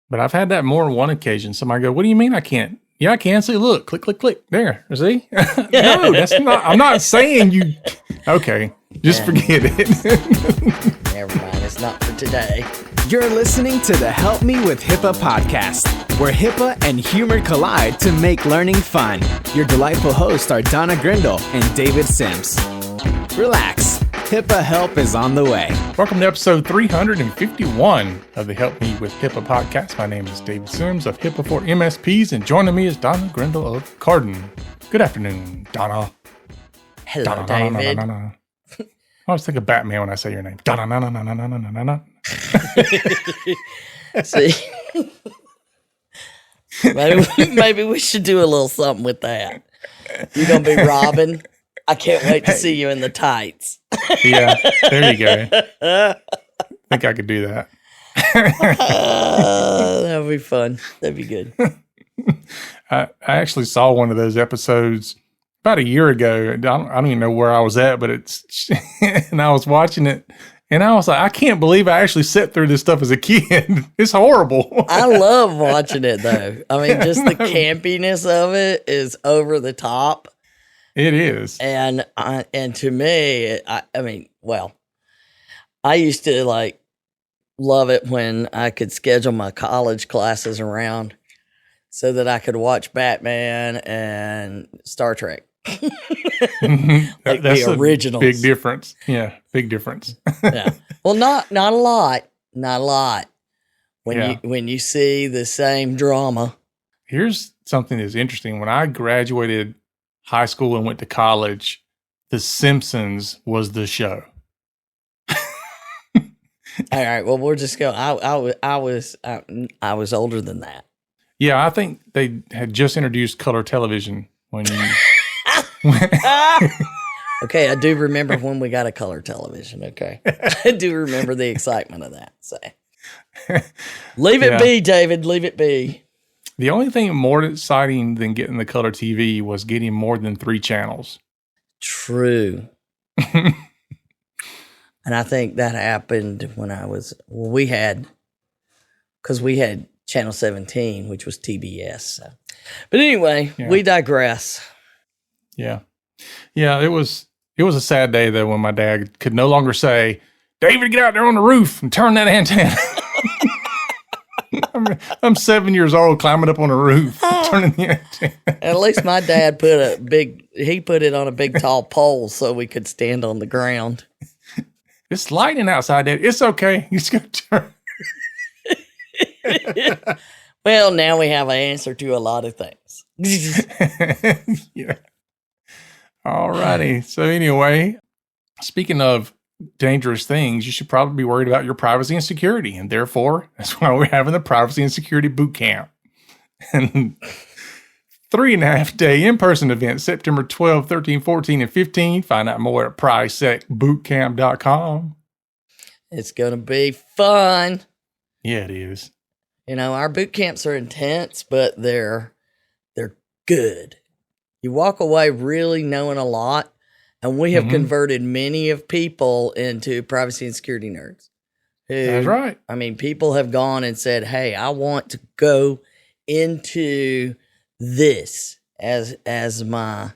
But I've had that more than one occasion. Somebody go, what do you mean I can't? Yeah, I can. See, look, click, click, click. There. See? No, that's not. I'm not saying you. Okay. Just forget it. Never mind. It's not for today. You're listening to the Help Me with HIPAA podcast, where HIPAA and humor collide to make learning fun. Your delightful hosts are Donna Grindle and David Sims. Relax. HIPAA help is on the way. Welcome to episode 351 of the Help Me with HIPAA podcast. My name is David Sims of HIPAA for MSPs, and joining me is Donna Grindle of Carden. Good afternoon, Donna. Hello, David. I always think of Batman when I say your name. Donna. See, maybe we should do a little something with that. You're gonna be Robin. I can't wait to see you in the tights. Yeah, there you go. I think I could do that. That would be fun. That'd be good. I actually saw one of those episodes about a year ago. I don't even know where I was at, but it's and I was watching it, and I was like, I can't believe I actually sat through this stuff as a kid. It's horrible. I love watching it though. I mean, just the campiness of it is over the top. It is. And to me, I mean, well, I used to love it when I could schedule my college classes around so that I could watch Batman and Star Trek. That's the originals. Big difference. Yeah, big difference. Yeah. Well, not a lot. Not a lot. When you see the same drama. Here's something that's interesting. When I graduated high school and went to college, The Simpsons was the show. All right. Well, we'll just go. I was older than that. Yeah, I think they had just introduced color television when you. Okay, I do remember when we got a color television. Okay, I do remember the excitement of that. So, leave it be, David. Leave it be. The only thing more exciting than getting the color TV was getting more than 3 channels. True. And I think that happened when we had Channel 17, which was TBS. So. But anyway, we digress. Yeah. Yeah, it was a sad day, though, when my dad could no longer say, David, get out there on the roof and turn that antenna. I'm 7 years old climbing up on a roof, turning the antenna. At least my dad put it on a big tall pole so we could stand on the ground. It's lightning outside, Dad. It's okay. You just got to turn. Well, now we have an answer to a lot of things. Yeah. All righty. So anyway, speaking of dangerous things, you should probably be worried about your privacy and security. And therefore, that's why we're having the Privacy and Security Boot Camp. And 3.5-day in-person event, September 12, 13, 14, and 15. Find out more at PriSecBootCamp.com. It's going to be fun. Yeah, it is. You know, our boot camps are intense, but they're good. You walk away really knowing a lot. And we have converted many of people into privacy and security nerds. That's right. I mean, people have gone and said, hey, I want to go into this as my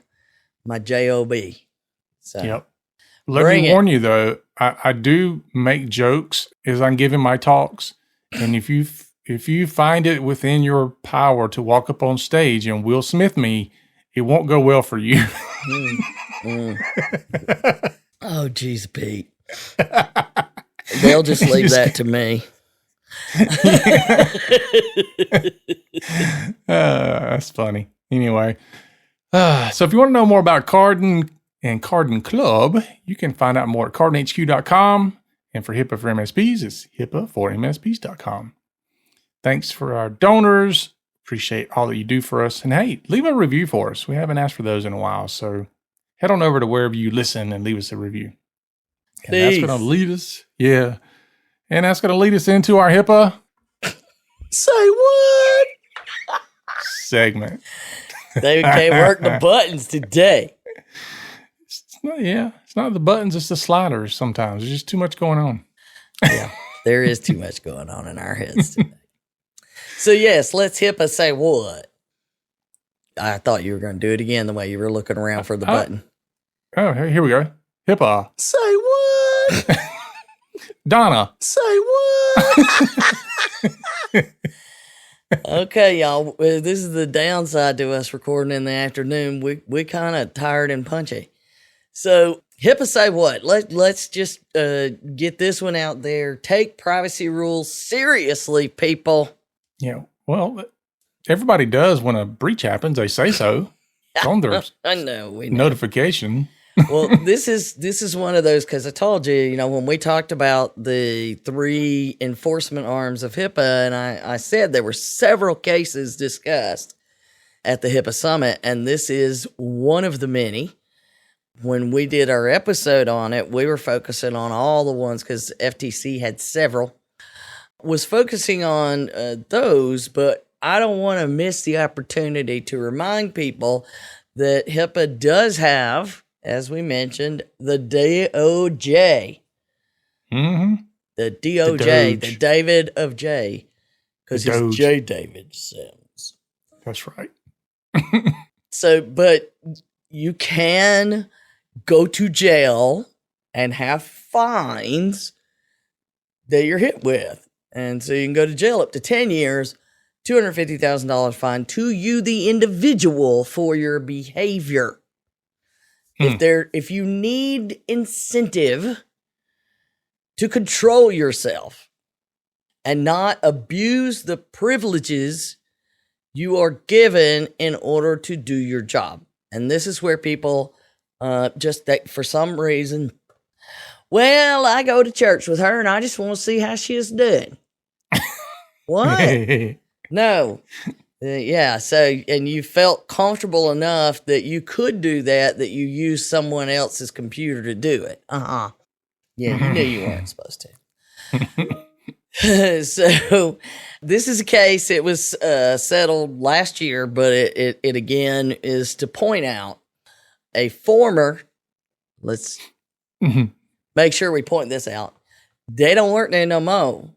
job. So, yep. Let me warn you, though, I do make jokes as I'm giving my talks. And if you find it within your power to walk up on stage and Will Smith me, it won't go well for you. Oh, geez, Pete. They'll just leave that to me. That's funny. Anyway, so if you want to know more about Carden and Carden Club, you can find out more at cardenhq.com. And for HIPAA for MSPs, it's HIPAA for MSPs.com. Thanks for our donors. Appreciate all that you do for us. And hey, leave a review for us. We haven't asked for those in a while. So head on over to wherever you listen and leave us a review. And that's going to lead us. Yeah. And that's going to lead us into our HIPAA. Say what? Segment. David can't work the buttons today. It's not the buttons, it's the sliders sometimes. There's just too much going on. Yeah, there is too much going on in our heads today. So yes, let's HIPAA say what? I thought you were going to do it again the way you were looking around for the button. Oh, here we go. HIPAA. Say what? Donna. Say what? Okay, y'all. This is the downside to us recording in the afternoon. We kind of tired and punchy. So HIPAA say what? Let's just get this one out there. Take privacy rules seriously, people. Yeah. Well, everybody does when a breach happens. They say so. It's on their I know. We know. notification. Well, this is one of those, because I told you, when we talked about the 3 enforcement arms of HIPAA, and I said there were several cases discussed at the HIPAA summit, and this is one of the many. When we did our episode on it, we were focusing on all the ones because FTC had several. Was focusing on those, but I don't want to miss the opportunity to remind people that HIPAA does have, as we mentioned, the DOJ. Mm-hmm. The DOJ, the David of J, because he's Doge. J. David Sims. That's right. So, but you can go to jail and have fines that you're hit with. And so you can go to jail up to 10 years, $250,000 fine to you, the individual, for your behavior. If you need incentive to control yourself and not abuse the privileges you are given in order to do your job. And this is where people for some reason, well, I go to church with her and I just want to see how she is doing. What? No. Yeah. So, and you felt comfortable enough that you could do that you used someone else's computer to do it. Yeah, you knew you weren't supposed to. So, this is a case. It was settled last year, but it again is to point out a former. Let's make sure we point this out. They don't work there no more.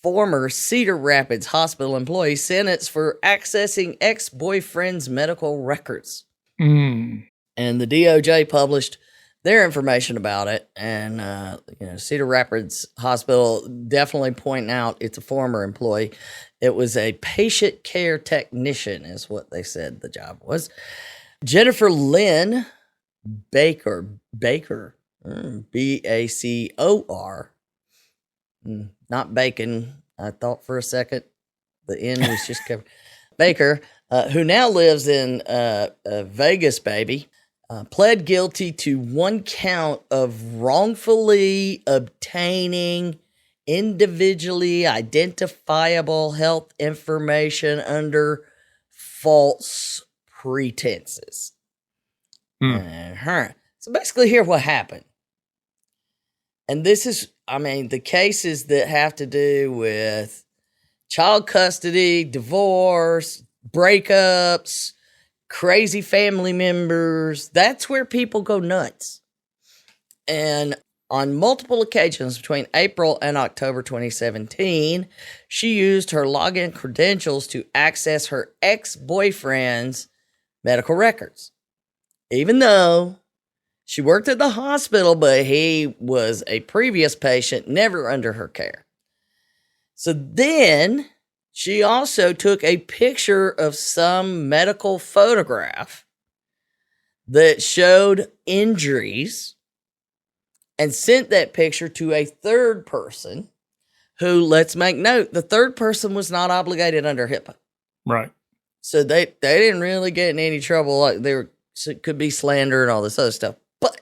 Former Cedar Rapids hospital employee sentenced for accessing ex-boyfriend's medical records. And the DOJ published their information about it. And, Cedar Rapids Hospital definitely pointing out it's a former employee. It was a patient care technician is what they said the job was. Jennifer Lynn Baker, Bacor, not bacon. I thought for a second the N was just covered. Baker, who now lives in Vegas, baby, pled guilty to 1 count of wrongfully obtaining individually identifiable health information under false pretenses. So basically, here's what happened. And this is, the cases that have to do with child custody, divorce, breakups, crazy family members, that's where people go nuts. And on multiple occasions between April and October 2017, she used her login credentials to access her ex-boyfriend's medical records. Even though she worked at the hospital, but he was a previous patient, never under her care. So then she also took a picture of some medical photograph that showed injuries and sent that picture to a third person who, let's make note, the third person was not obligated under HIPAA. Right. So they didn't really get in any trouble. Like it could be slander and all this other stuff. But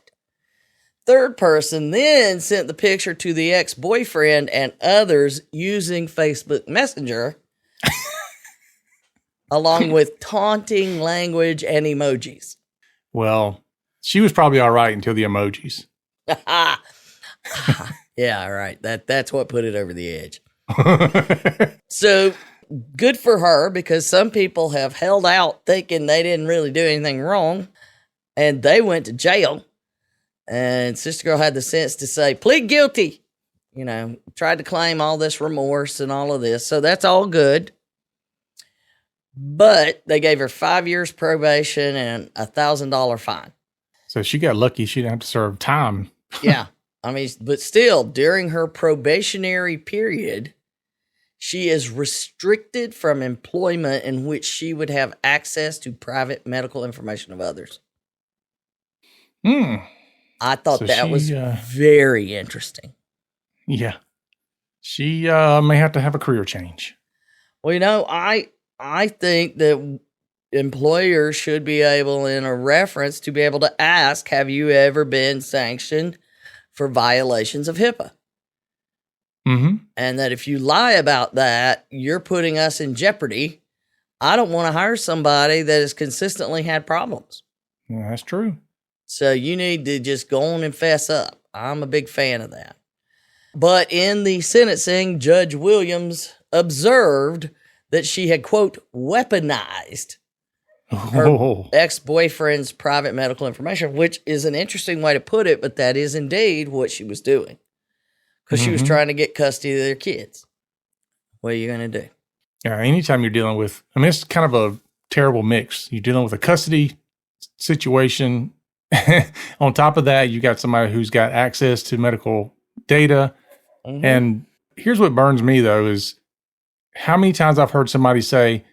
third person then sent the picture to the ex-boyfriend and others using Facebook Messenger along with taunting language and emojis. Well, she was probably all right until the emojis. Yeah, right. That's what put it over the edge. So good for her, because some people have held out thinking they didn't really do anything wrong, and they went to jail. And Sister Girl had the sense to say, plead guilty. Tried to claim all this remorse and all of this. So that's all good. but they gave her 5 years probation and $1,000 fine. So she got lucky. She didn't have to serve time. Yeah. I mean, but still, during her probationary period, she is restricted from employment in which she would have access to private medical information of others. I thought that was very interesting. Yeah. She may have to have a career change. Well, I think that employers should be able, in a reference, to be able to ask, have you ever been sanctioned for violations of HIPAA? Mm-hmm. And that if you lie about that, you're putting us in jeopardy. I don't want to hire somebody that has consistently had problems. Yeah, that's true. So you need to just go on and fess up. I'm a big fan of that. But in the sentencing, Judge Williams observed that she had, quote, weaponized her ex-boyfriend's private medical information, which is an interesting way to put it, but that is indeed what she was doing. Because she was trying to get custody of their kids. What are you going to do? Yeah, anytime you're dealing with, I mean, it's kind of a terrible mix. You're dealing with a custody situation. On top of that, you got somebody who's got access to medical data. Mm-hmm. And here's what burns me, though, is how many times I've heard somebody say,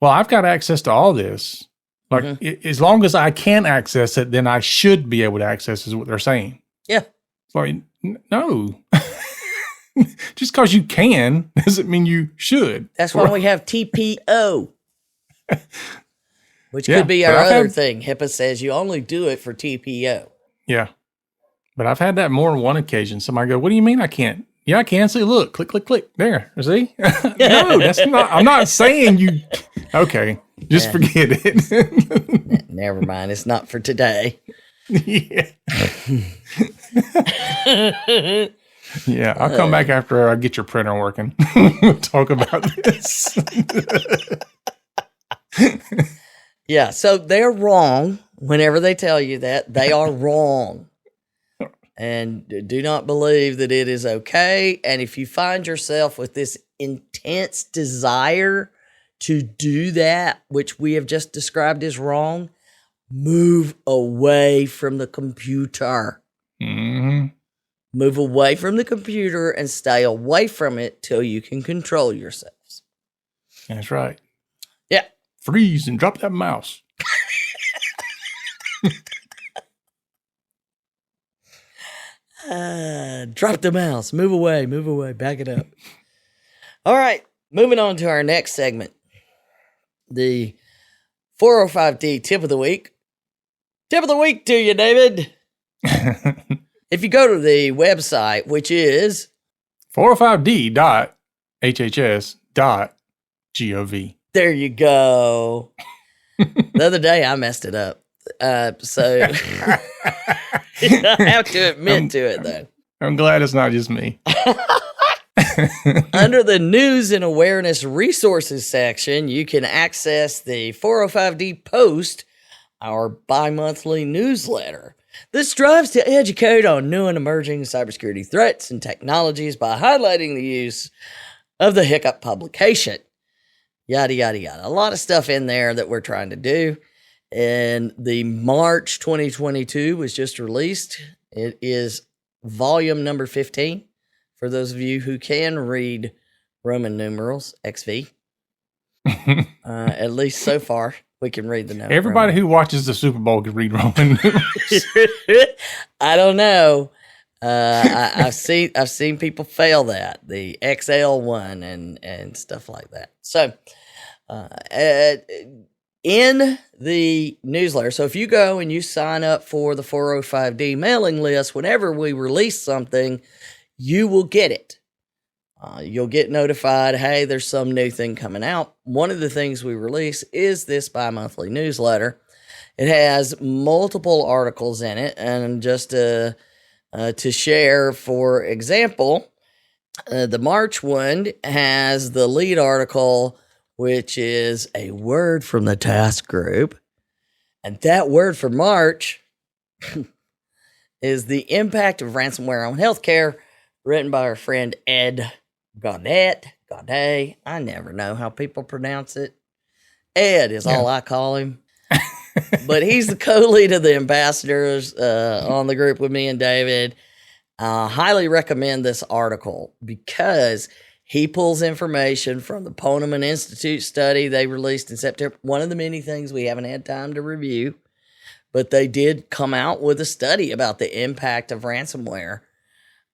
well, I've got access to all this. Like, as long as I can access it, then I should be able to access, is what they're saying. Yeah. It's like, no. Just because you can doesn't mean you should. That's why we have TPO. Which could be our other thing. HIPAA says you only do it for TPO. Yeah. But I've had that more than one occasion. Somebody go, what do you mean I can't? Yeah, I can. See, look, click, click, click. There. See? No, that's not, I'm not saying you. Okay. Just forget it. Never mind. It's not for today. Yeah. Yeah. I'll come back after I get your printer working. We'll talk about this. Yeah. So they're wrong whenever they tell you that. They are wrong. And do not believe that it is okay. And if you find yourself with this intense desire to do that, which we have just described as wrong, move away from the computer. Mm-hmm. Move away from the computer and stay away from it till you can control yourselves. That's right. Yeah. Freeze and drop that mouse. Drop the mouse. Move away. Back it up. All right. Moving on to our next segment. The 405D tip of the week. Tip of the week to you, David. If you go to the website, which is 405d.hhs.gov. There you go. The other day I messed it up. So I have to admit to it, though. I'm glad it's not just me. Under the News and Awareness Resources section, you can access the 405D Post, our bi-monthly newsletter. This strives to educate on new and emerging cybersecurity threats and technologies by highlighting the use of the Hiccup publication. Yada, yada, yada. A lot of stuff in there that we're trying to do. And the March 2022 was just released. It is volume number 15. For those of you who can read Roman numerals, XV. At least so far, we can read the numbers. Everybody who watches the Super Bowl can read Roman numerals. I don't know. I've seen people fail that, the XL one and stuff like that. So, in the newsletter, so if you go and you sign up for the 405D mailing list, whenever we release something, you will get it. You'll get notified, hey, there's some new thing coming out. One of the things we release is this bi-monthly newsletter. It has multiple articles in it, and just to share, for example, the March one has the lead article, which is a word from the task group. And that word for March is the impact of ransomware on healthcare, written by our friend Ed Gaudet. I never know how people pronounce it. Ed is all I call him. But he's the co-lead of the ambassadors on the group with me and David. Highly recommend this article because he pulls information from the Poneman Institute study they released in September. One of the many things we haven't had time to review, but they did come out with a study about the impact of ransomware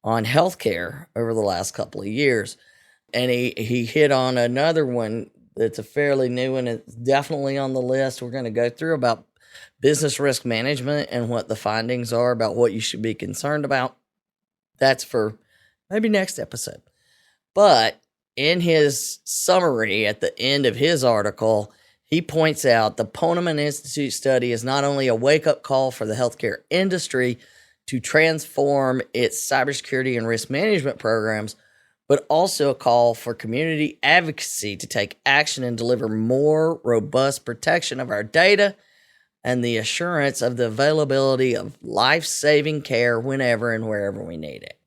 on healthcare over the last couple of years. And he hit on another one that's a fairly new one. It's definitely on the list. We're going to go through about business risk management and what the findings are about what you should be concerned about. That's for maybe next episode. But in his summary at the end of his article, he points out the Poneman Institute study is not only a wake-up call for the healthcare industry to transform its cybersecurity and risk management programs, but also a call for community advocacy to take action and deliver more robust protection of our data and the assurance of the availability of life-saving care whenever and wherever we need it.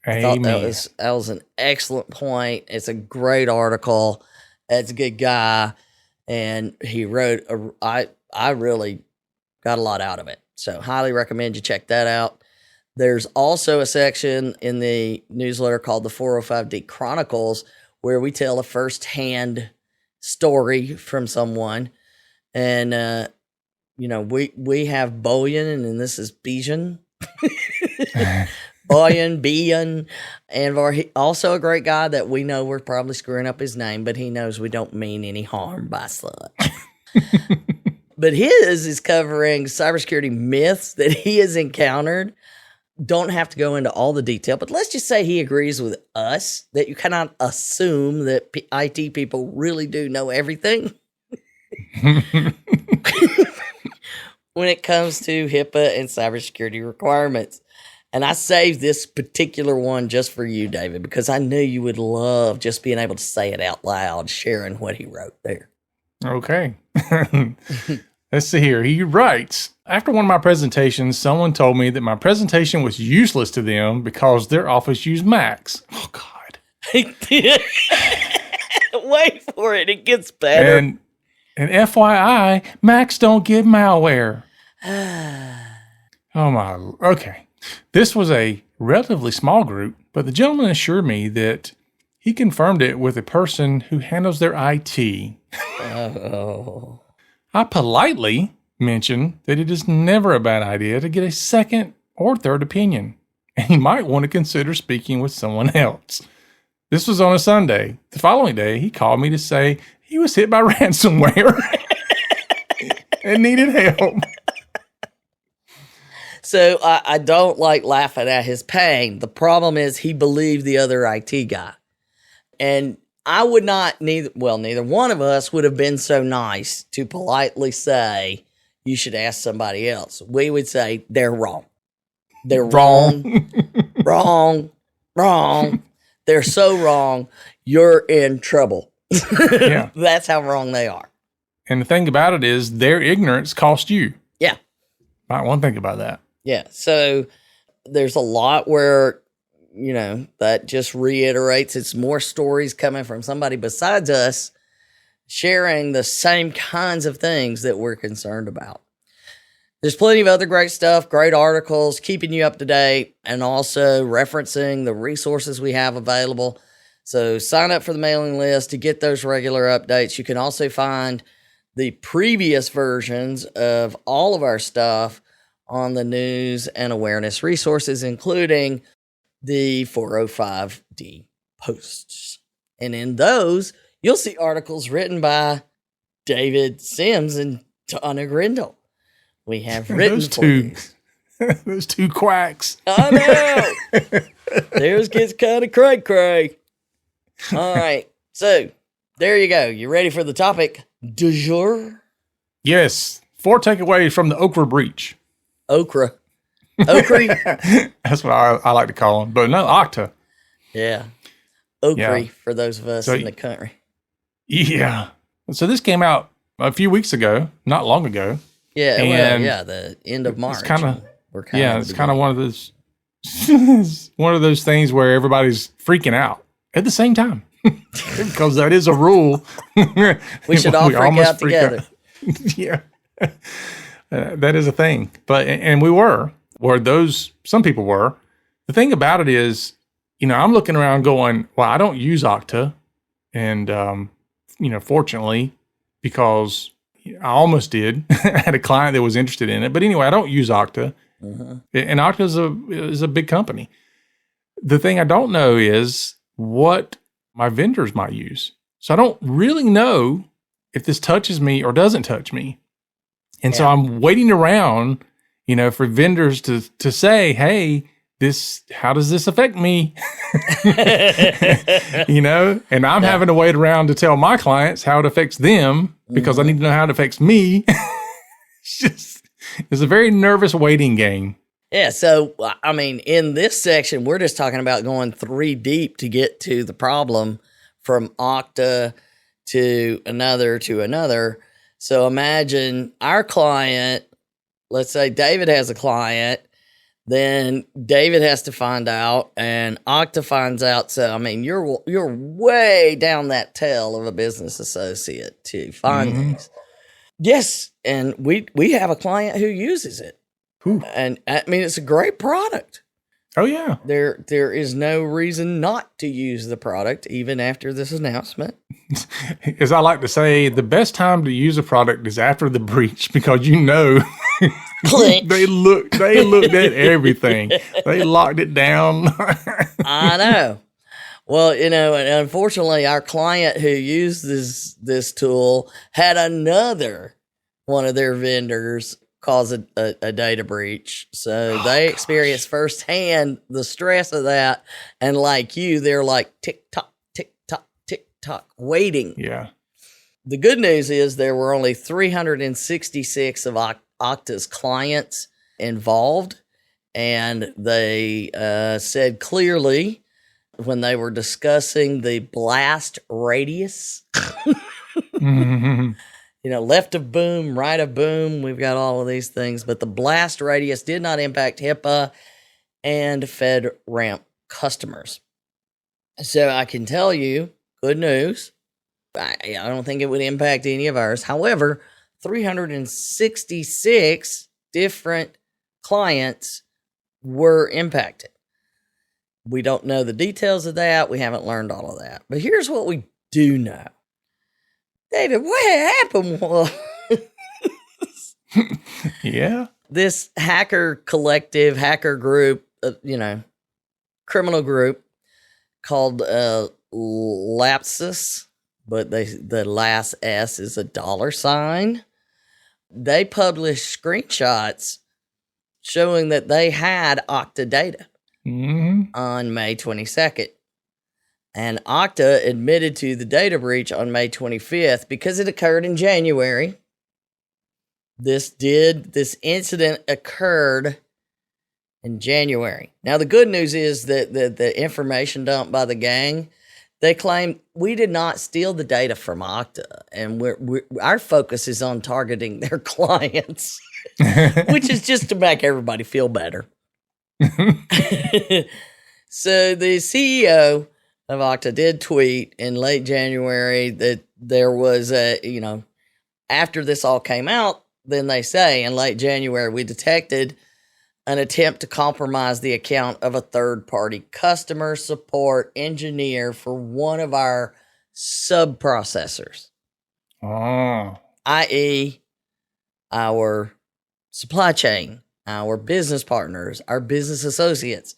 I thought that was an excellent point. It's a great article. Ed's a good guy, and he wrote. I really got a lot out of it, so highly recommend you check that out. There's also a section in the newsletter called the 405D Chronicles, where we tell a firsthand story from someone, and we have Boyan, and this is Bijan. Boyan, and also a great guy that we know we're probably screwing up his name, but he knows we don't mean any harm by such. But his is covering cybersecurity myths that he has encountered. Don't have to go into all the detail, but let's just say he agrees with us that you cannot assume that IT people really do know everything when it comes to HIPAA and cybersecurity requirements. And I saved this particular one just for you, David, because I knew you would love just being able to say it out loud, sharing what he wrote there. Okay. Let's see here. He writes, after one of my presentations, someone told me that my presentation was useless to them because their office used Macs. Oh, God. Wait for it. It gets better. And FYI, Macs don't give malware. Oh, my. Okay. This was a relatively small group, but the gentleman assured me that he confirmed it with a person who handles their IT. Oh. I politely mentioned that it is never a bad idea to get a second or third opinion, and he might want to consider speaking with someone else. This was on a Sunday. The following day, he called me to say he was hit by ransomware and needed help. So I don't like laughing at his pain. The problem is he believed the other IT guy. And I would not, neither one of us would have been so nice to politely say, you should ask somebody else. We would say, they're wrong. They're wrong. Wrong. They're so wrong. You're in trouble. Yeah. That's how wrong they are. And the thing about it is their ignorance cost you. Yeah. Might want to think about that. Yeah. So there's a lot where, that just reiterates it's more stories coming from somebody besides us sharing the same kinds of things that we're concerned about. There's plenty of other great stuff, great articles, keeping you up to date, and also referencing the resources we have available. So sign up for the mailing list to get those regular updates. You can also find the previous versions of all of our stuff on the news and awareness resources, including the 405D posts. And in those, you'll see articles written by David Sims and Donna Grindle. We have written those two, those two quacks. I know. Theirs gets kind of cray-cray. All right. So there you go. You ready for the topic du jour? Yes. 4 takeaways from the Okta Breach. Okra. That's what I like to call them. But no, Okta. Yeah. Okra for those of us in the country. Yeah. So this came out a few weeks ago, not long ago. Yeah. The end of March. It's kind of, it's kind of one of those, one of those things where everybody's freaking out at the same time. because that is a rule. We should all freak almost out together. Yeah. That is a thing. And we were, some people were. The thing about it is, I'm looking around going, well, I don't use Okta. And, fortunately, because I almost did, I had a client that was interested in it. But anyway, I don't use Okta. Mm-hmm. And Okta is a big company. The thing I don't know is what my vendors might use. So I don't really know if this touches me or doesn't touch me. And so I'm waiting around, for vendors to say, hey, how does this affect me? And I'm having to wait around to tell my clients how it affects them because I need to know how it affects me. It's a very nervous waiting game. Yeah. So, in this section, we're just talking about going 3 deep to get to the problem from Okta to another. So imagine our client, let's say David has a client, then David has to find out and Okta finds out. So, you're way down that tail of a business associate to find these. Yes. And we have a client who uses it. Whew. And it's a great product. Oh, yeah. There is no reason not to use the product, even after this announcement. As I like to say, the best time to use a product is after the breach because they looked at everything. They locked it down. I know. Well, and unfortunately, our client who used this tool had another one of their vendors cause a data breach. So they experienced firsthand the stress of that. And like you, they're like tick tock, tick tock, tick tock, waiting. Yeah. The good news is there were only 366 of Okta's clients involved. And they said clearly when they were discussing the blast radius, left of boom, right of boom. We've got all of these things, but the blast radius did not impact HIPAA and FedRAMP customers. So I can tell you, good news. I don't think it would impact any of ours. However, 366 different clients were impacted. We don't know the details of that. We haven't learned all of that. But here's what we do know. David, what happened was yeah, this hacker collective, hacker group, criminal group called Lastpass, but the last S is a $. They published screenshots showing that they had Okta data on May 22nd. And Okta admitted to the data breach on May 25th because it occurred in January. This incident occurred in January. Now, the good news is that the information dumped by the gang, they claim we did not steal the data from Okta. And our focus is on targeting their clients, which is just to make everybody feel better. So the CEO of Okta did tweet in late January that there was after this all came out, then they say in late January, we detected an attempt to compromise the account of a third-party customer support engineer for one of our sub-processors, i.e. our supply chain, our business partners, our business associates.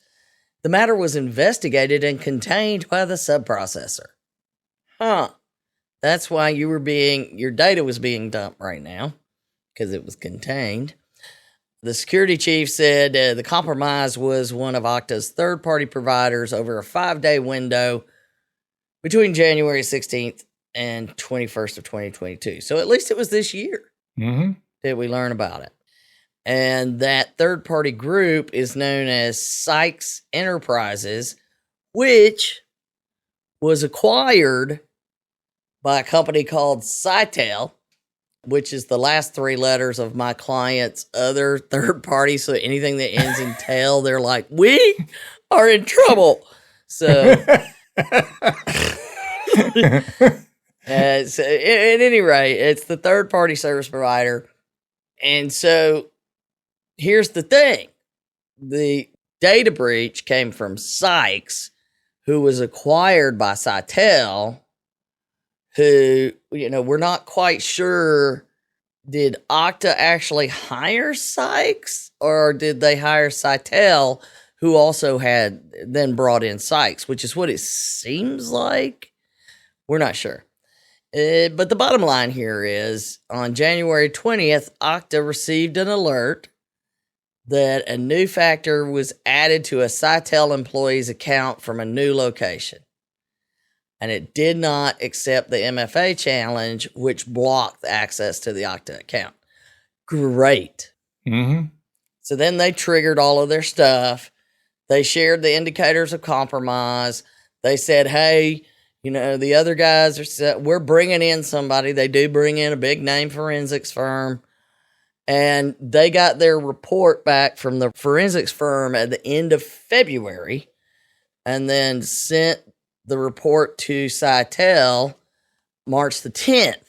The matter was investigated and contained by the sub-processor. That's why your data was being dumped right now, because it was contained. The security chief said the compromise was one of Okta's third-party providers over a 5-day window between January 16th and 21st of 2022. So at least it was this year that we learn about it. And that third-party group is known as Sykes Enterprises, which was acquired by a company called Cytel, which is the last 3 letters of my client's other third party. So anything that ends in tail, they're like, we are in trouble. So So at any rate, it's the third-party service provider. And so here's the thing. The data breach came from Sykes, who was acquired by Sitel, who, we're not quite sure. Did Okta actually hire Sykes, or did they hire Sitel, who also had then brought in Sykes, which is what it seems like? We're not sure. But the bottom line here is, on January 20th, Okta received an alert that a new factor was added to a Sitel employee's account from a new location. And it did not accept the MFA challenge, which blocked access to the Okta account. Great. Mm-hmm. So then they triggered all of their stuff. They shared the indicators of compromise. They said, hey, the other guys we're bringing in somebody. They do bring in a big name forensics firm. And they got their report back from the forensics firm at the end of February, and then sent the report to Sitel March the 10th.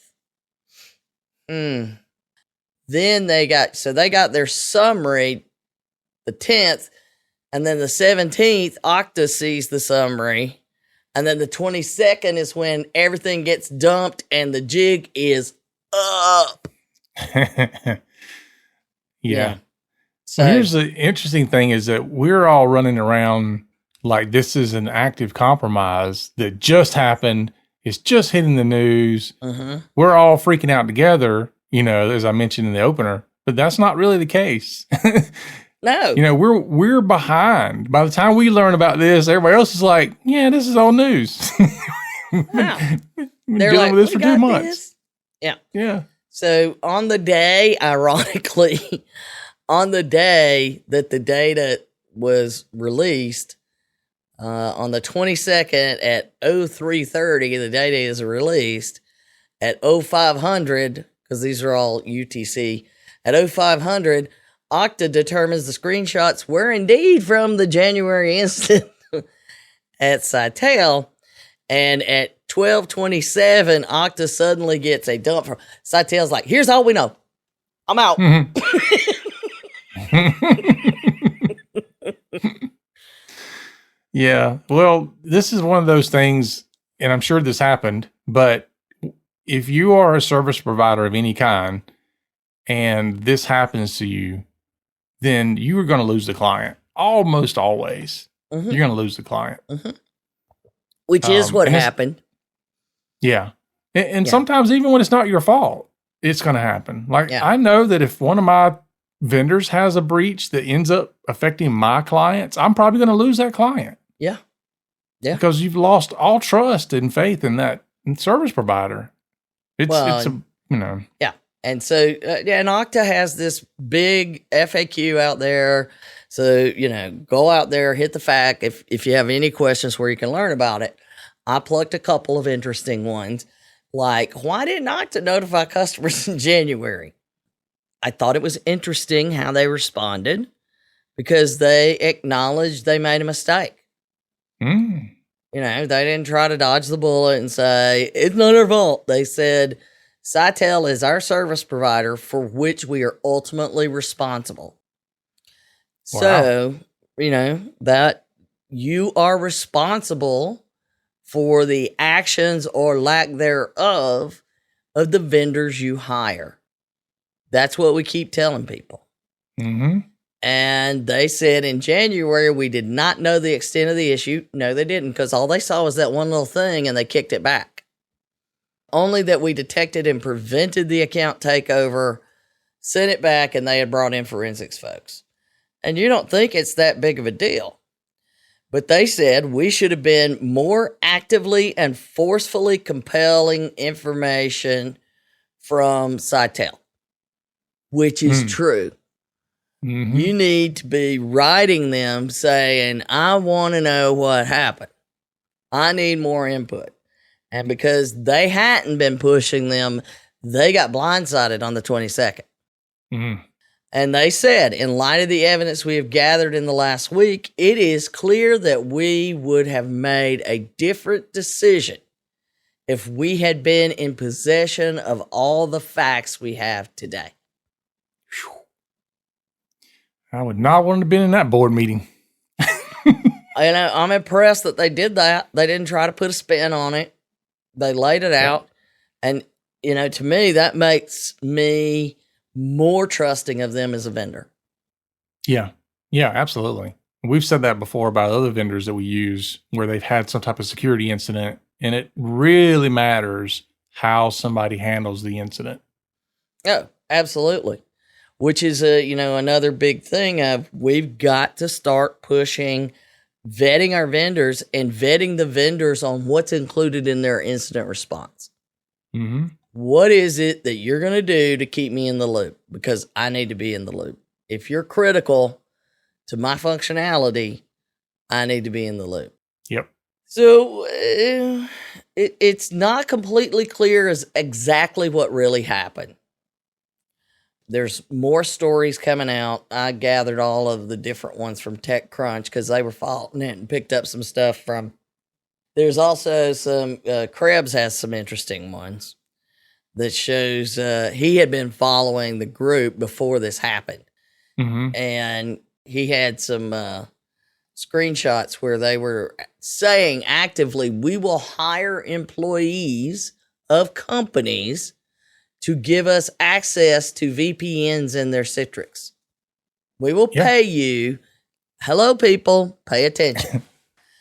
Then they got their summary the 10th, and then the 17th, Okta sees the summary. And then the 22nd is when everything gets dumped and the jig is up. Yeah. So here's the interesting thing is that we're all running around like this is an active compromise that just happened. It's just hitting the news. We're all freaking out together, as I mentioned in the opener, but that's not really the case. No. We're behind. By the time we learn about this, everybody else is like, yeah, this is old news. Wow. We've been dealing with this for 2 months. This? Yeah. Yeah. So on the day, ironically, on the day that the data was released, on the 22nd at 03:30, the data is released. At 0500, because these are all UTC, at 0500, Okta determines the screenshots were indeed from the January incident at Sitel. And at 12:27, Okta suddenly gets a dump from Sitel's like, here's all we know. I'm out. Yeah. Well, this is one of those things, and I'm sure this happened, but if you are a service provider of any kind and this happens to you, then you are going to lose the client. Almost always. You're going to lose the client. Which is what happened. Yeah. And sometimes even when it's not your fault, it's going to happen. Like, I know that if one of my vendors has a breach that ends up affecting my clients, I'm probably going to lose that client. Yeah. Yeah. Because you've lost all trust and faith in that service provider. It's Yeah. And so, and Okta has this big FAQ out there. So, go out there, hit the FAQ if you have any questions where you can learn about it. I plucked a couple of interesting ones, like, why didn't Okta notify customers in January? I thought it was interesting how they responded, because they acknowledged they made a mistake. They didn't try to dodge the bullet and say, it's not our fault. They said, Sitel is our service provider for which we are ultimately responsible. Wow. So, that you are responsible for the actions or lack thereof of the vendors you hire. That's what we keep telling people. And they said in January, we did not know the extent of the issue. No, they didn't, because all they saw was that one little thing and they kicked it back. Only that we detected and prevented the account takeover, sent it back, and they had brought in forensics folks. And you don't think it's that big of a deal. But they said we should have been more actively and forcefully compelling information from Sitel, which is true. You need to be writing them saying, I want to know what happened. I need more input. And because they hadn't been pushing them, they got blindsided on the 22nd. And they said, in light of the evidence we have gathered in the last week, it is clear that we would have made a different decision if we had been in possession of all the facts we have today. I would not want to have been in that board meeting. I'm impressed that they did that. They didn't try to put a spin on it. They laid it out. And, to me, that makes me more trusting of them as a vendor. Yeah. Yeah, absolutely. We've said that before about other vendors that we use where they've had some type of security incident, and it really matters how somebody handles the incident. Oh, absolutely. Which is another big thing of we've got to start pushing vetting our vendors and vetting the vendors on what's included in their incident response. Mm-hmm. What is it that you're going to do to keep me in the loop? Because I need to be in the loop. If you're critical to my functionality, I need to be in the loop. Yep. So it's not completely clear as exactly what really happened. There's more stories coming out. I gathered all of the different ones from TechCrunch because they were following it and picked up some stuff from. There's also some, Krebs has some interesting ones that shows he had been following the group before this happened. Mm-hmm. And he had some screenshots where they were saying actively, we will hire employees of companies to give us access to VPNs in their Citrix. We will pay you. Hello, people, pay attention.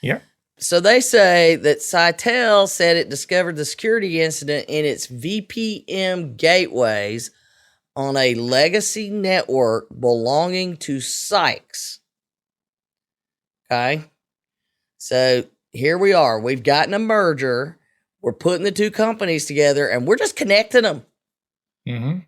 Yeah. So they say that Sitel said it discovered the security incident in its VPN gateways on a legacy network belonging to Sykes. Okay. So here we are. We've gotten a merger. We're putting the two companies together and we're just connecting them. Mm-hmm.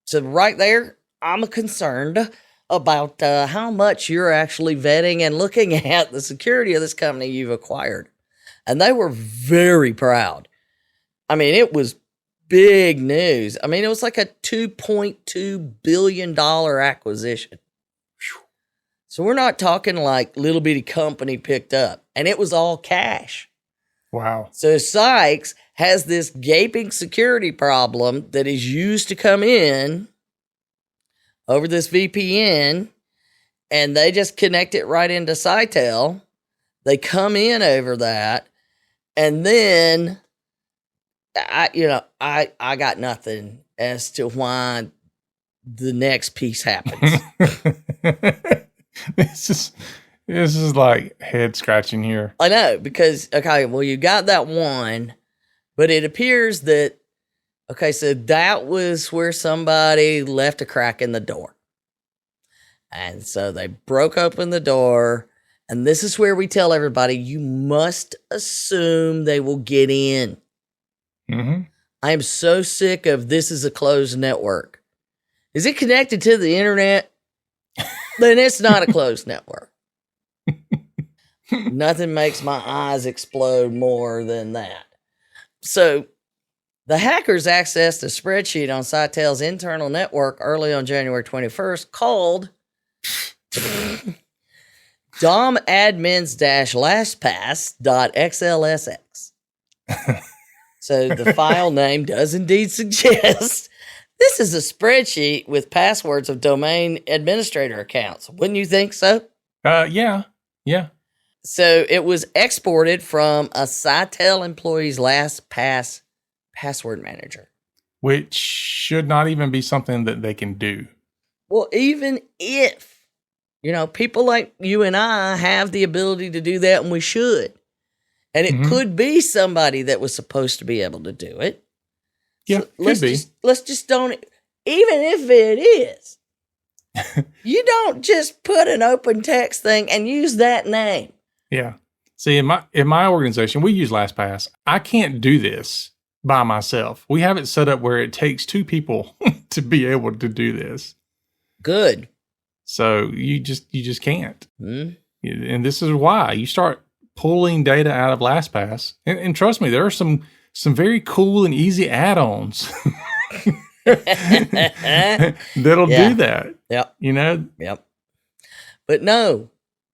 So right there, I'm concerned about how much you're actually vetting and looking at the security of this company you've acquired. And they were very proud. I mean, it was big news. I mean, it was like a $2.2 billion acquisition. So we're not talking like little bitty company picked up. And it was all cash. Wow. So Sykes has this gaping security problem that is used to come in over this VPN, and they just connect it right into Sitel. They come in over that, and then I got nothing as to why the next piece happens. This is like head scratching here. I know, because you got that one, but it appears that so that was where somebody left a crack in the door. And so they broke open the door, and this is where we tell everybody you must assume they will get in. Mm-hmm. I am so sick of this is a closed network. Is it connected to the internet? Then it's not a closed network. Nothing makes my eyes explode more than that. So the hackers accessed a spreadsheet on Sitel's internal network early on January 21st called domadmins-lastpass.xlsx. So the file name does indeed suggest this is a spreadsheet with passwords of domain administrator accounts. Wouldn't you think so? Yeah. So it was exported from a Sitel employee's LastPass password manager. Which should not even be something that they can do. Well, even if, people like you and I have the ability to do that, and we should. And it could be somebody that was supposed to be able to do it. Yeah, so could be. Let's just don't, even if it is, you don't just put an open text thing and use that name. Yeah. See, in my organization, we use LastPass. I can't do this by myself. We have it set up where it takes two people to be able to do this. Good. So you just can't. Mm-hmm. And this is why you start pulling data out of LastPass. And trust me, there are some very cool and easy add-ons that'll do that. Yep. Yep. But no.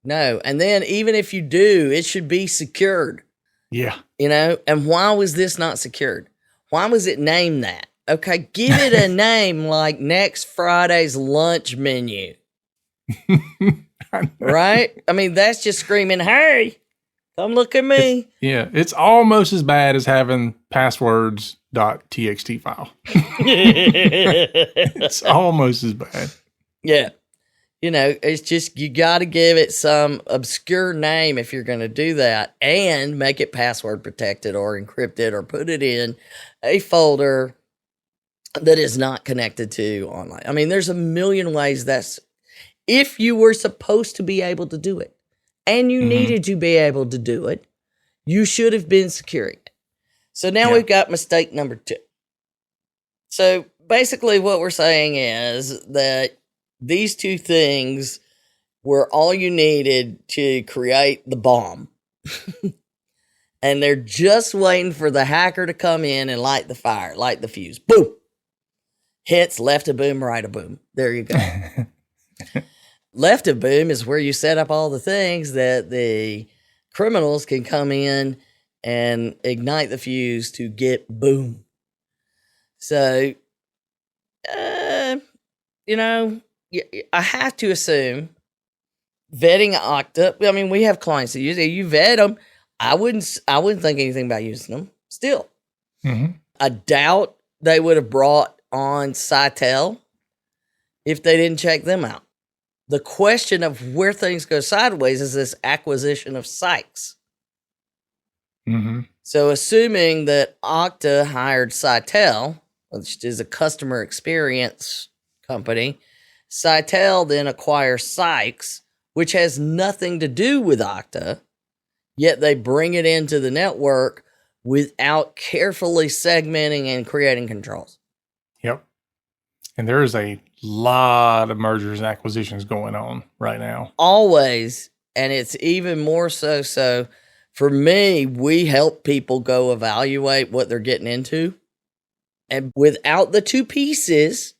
And then even if you do, it should be secured. Yeah. And why was this not secured? Why was it named that? Okay, give it a name like next Friday's lunch menu. Right? I mean, that's just screaming, hey, come look at me. It's almost as bad as having passwords.txt file. It's almost as bad. Yeah. It's just, you got to give it some obscure name if you're going to do that, and make it password protected or encrypted, or put it in a folder that is not connected to online. I mean, there's a million ways if you were supposed to be able to do it and you needed to be able to do it, you should have been securing it. So now we've got mistake number 2. So basically what we're saying is that these 2 things were all you needed to create the bomb. And they're just waiting for the hacker to come in and light the fire, light the fuse. Boom. Hits left a boom, right a boom. There you go. Left of boom is where you set up all the things that the criminals can come in and ignite the fuse to get boom. So, I have to assume vetting Okta. I mean, we have clients that use it. You vet them. I wouldn't think anything about using them still. I doubt they would have brought on Sitel if they didn't check them out. The question of where things go sideways is this acquisition of Sykes. So assuming that Okta hired Sitel, which is a customer experience company, Sitel then acquires Sykes, which has nothing to do with Okta, yet they bring it into the network without carefully segmenting and creating controls. Yep. And there is a lot of mergers and acquisitions going on right now. Always. And it's even more so for me, we help people go evaluate what they're getting into. And without the 2 pieces,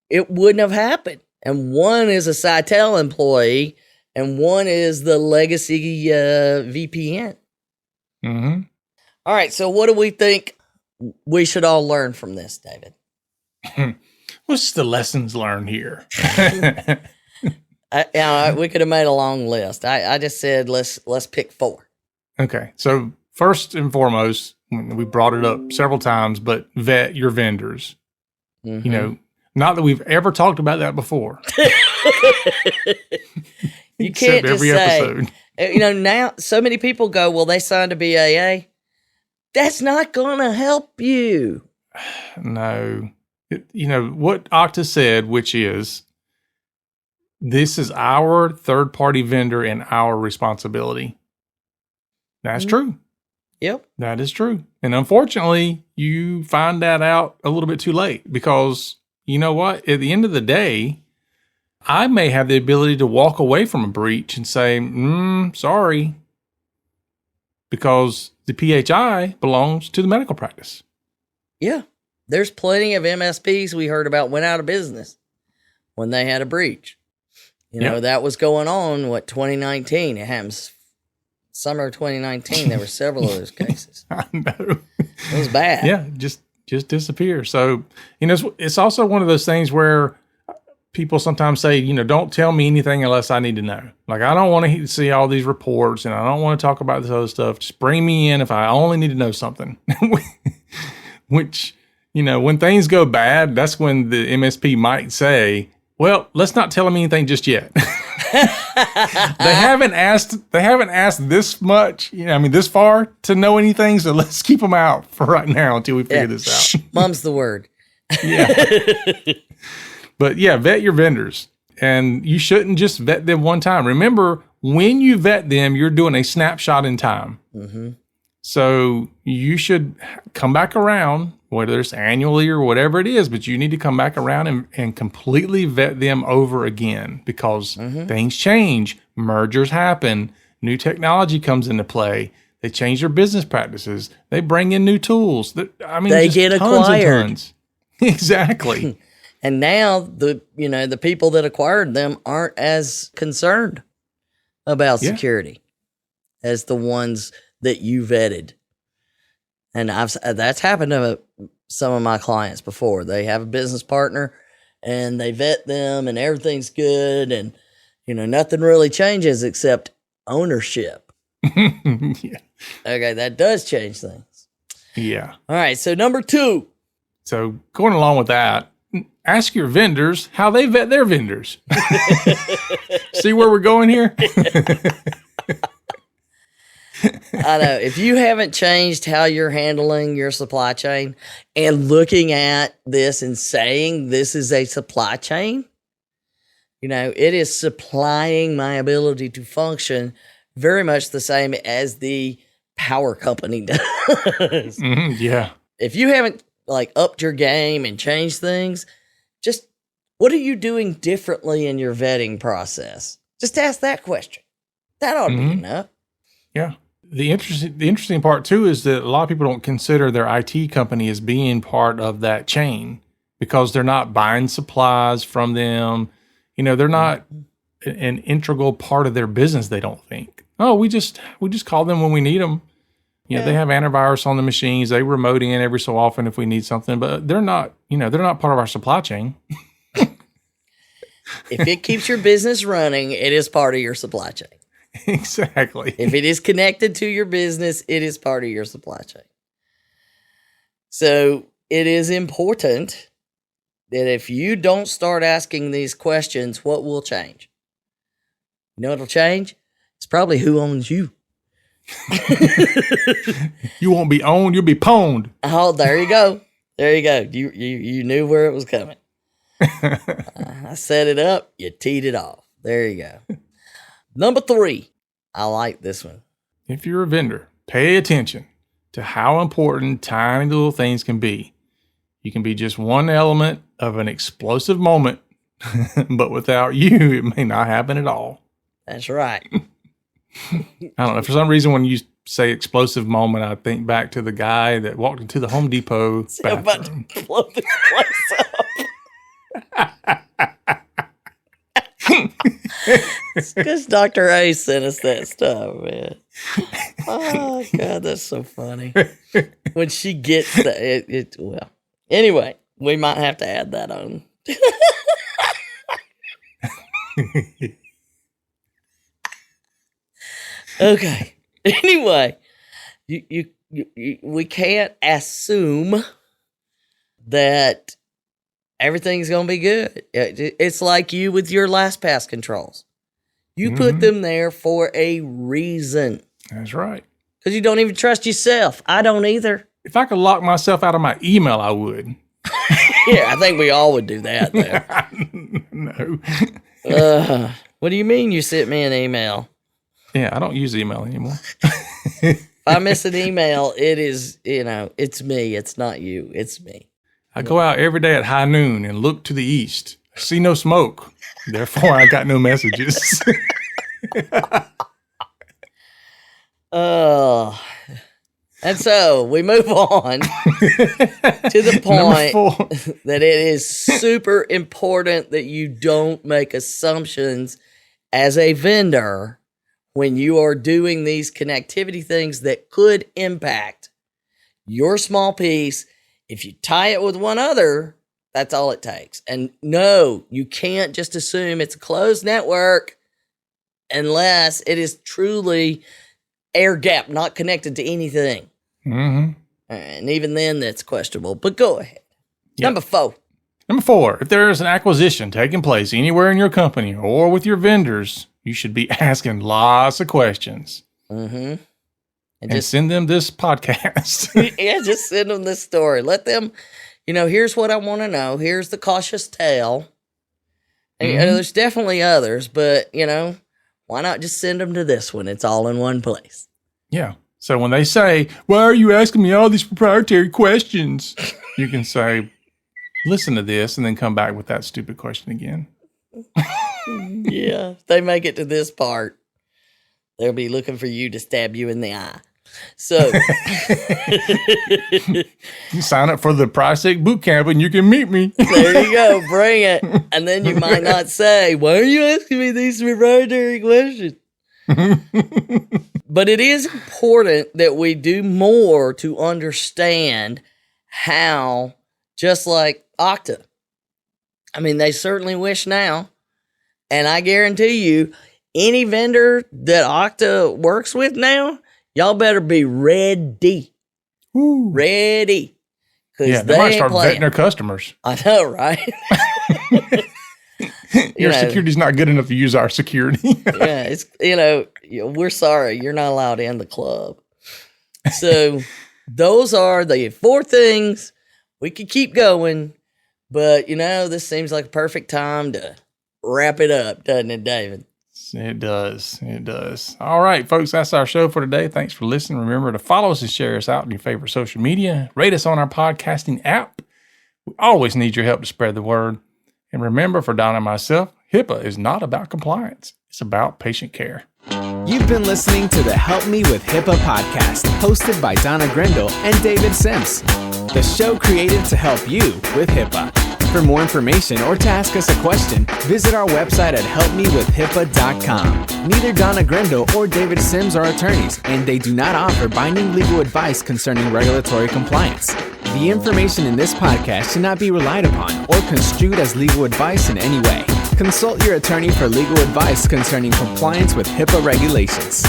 it wouldn't have happened. And one is a Sitel employee, and one is the legacy VPN. All right, so what do we think we should all learn from this, David? What's the lessons learned here? We could have made a long list. I just said let's pick 4. Okay, so first and foremost, we brought it up several times, but vet your vendors. Not that we've ever talked about that before. You can't just say, now so many people go, well, they signed a BAA. That's not going to help you. No. What Okta said, which is, this is our third-party vendor and our responsibility. That's true. Yep. That is true. And unfortunately, you find that out a little bit too late, because you know what? At the end of the day, I may have the ability to walk away from a breach and say, sorry, because the PHI belongs to the medical practice. Yeah. There's plenty of MSPs we heard about went out of business when they had a breach. That was going on, 2019. It happens summer of 2019. There were several of those cases. I know. It was bad. Yeah, just disappear. So, it's also one of those things where people sometimes say, don't tell me anything unless I need to know. Like, I don't want to see all these reports, and I don't want to talk about this other stuff. Just bring me in if I only need to know something. Which, when things go bad, that's when the MSP might say, well, let's not tell them anything just yet. They haven't asked this much, this far to know anything. So let's keep them out for right now until we figure this out. Mum's the word. Yeah. But yeah, vet your vendors, and you shouldn't just vet them one time. Remember, when you vet them, you're doing a snapshot in time. So you should come back around, whether it's annually or whatever it is, but you need to come back around and completely vet them over again, because things change, mergers happen, new technology comes into play, they change their business practices, they bring in new tools. They get acquired. Exactly. And now the people that acquired them aren't as concerned about security as the ones that you vetted. And that's happened to some of my clients before. They have a business partner and they vet them and everything's good. And, nothing really changes except ownership. Yeah. Okay, that does change things. Yeah. All right, so number 2. So going along with that, ask your vendors how they vet their vendors. See where we're going here? I know. If you haven't changed how you're handling your supply chain and looking at this and saying this is a supply chain, it is supplying my ability to function very much the same as the power company does. Yeah. If you haven't upped your game and changed things, just what are you doing differently in your vetting process? Just ask that question. That ought to be enough. Yeah. The interesting part too is that a lot of people don't consider their IT company as being part of that chain because they're not buying supplies from them. They're not an integral part of their business. They don't think. Oh, we just call them when we need them. They have antivirus on the machines. They remote in every so often if we need something, but they're not part of our supply chain. If it keeps your business running, it is part of your supply chain. Exactly. If it is connected to your business, it is part of your supply chain. So it is important that if you don't start asking these questions, what will change? You know what'll change? It's probably who owns you. You won't be owned, you'll be pwned. Oh, there you go. There you go. You knew where it was coming. I set it up, you teed it off. There you go. Number 3. I like this one. If you're a vendor, pay attention to how important tiny little things can be. You can be just one element of an explosive moment, but without you, it may not happen at all. That's right. I don't know. For some reason, when you say explosive moment, I think back to the guy that walked into the Home Depot bathroom. I'm about to blow this place up. It's because Dr. A sent us that stuff, man. Oh, God, that's so funny. When she gets that, well, anyway, we might have to add that on. Okay. Anyway, we can't assume that everything's going to be good. It's like you with your Lastpass controls. You put them there for a reason. That's right. Because you don't even trust yourself. I don't either. If I could lock myself out of my email, I would. Yeah, I think we all would do that, though. No. What do you mean you sent me an email? Yeah, I don't use email anymore. If I miss an email, it is, it's me. It's not you. It's me. I go out every day at high noon and look to the east. I see no smoke. Therefore, I got no messages. Oh. And so we move on to the point that it is super important that you don't make assumptions as a vendor when you are doing these connectivity things that could impact your small piece. If you tie it with one other, that's all it takes. And no, you can't just assume it's a closed network unless it is truly air gap, not connected to anything. Mm-hmm. And even then, that's questionable. But go ahead. Yep. Number 4. If there is an acquisition taking place anywhere in your company or with your vendors, you should be asking lots of questions. Mm-hmm. And just send them this podcast. Yeah, just send them this story. Let them, here's what I want to know. Here's the cautious tale. And, there's definitely others, but, why not just send them to this one? It's all in one place. Yeah. So when they say, why are you asking me all these proprietary questions? You can say, listen to this, and then come back with that stupid question again. Yeah. If they make it to this part, they'll be looking for you to stab you in the eye. So you sign up for the Prisec boot camp and you can meet me. There you go. Bring it. And then you might not say, why are you asking me these proprietary questions? But it is important that we do more to understand how, just like Okta. I mean, they certainly wish now. And I guarantee you, any vendor that Okta works with now, y'all better be ready. Ooh. Ready. Yeah, they might start vetting their customers. I know, right? Your security's not good enough to use our security. Yeah, it's, we're sorry, you're not allowed in the club. So those are the 4 things. We could keep going, but this seems like a perfect time to wrap it up, doesn't it, David? It does. It does. All right, folks, that's our show for today. Thanks for listening. Remember to follow us and share us out in your favorite social media. Rate us on our podcasting app. We always need your help to spread the word. And remember, for Donna and myself, HIPAA is not about compliance. It's about patient care. You've been listening to the Help Me with HIPAA podcast, hosted by Donna Grindle and David Sims. The show created to help you with HIPAA. For more information or to ask us a question, visit our website at helpmewithhipaa.com. Neither Donna Grindle or David Sims are attorneys, and they do not offer binding legal advice concerning regulatory compliance. The information in this podcast should not be relied upon or construed as legal advice in any way. Consult your attorney for legal advice concerning compliance with HIPAA regulations.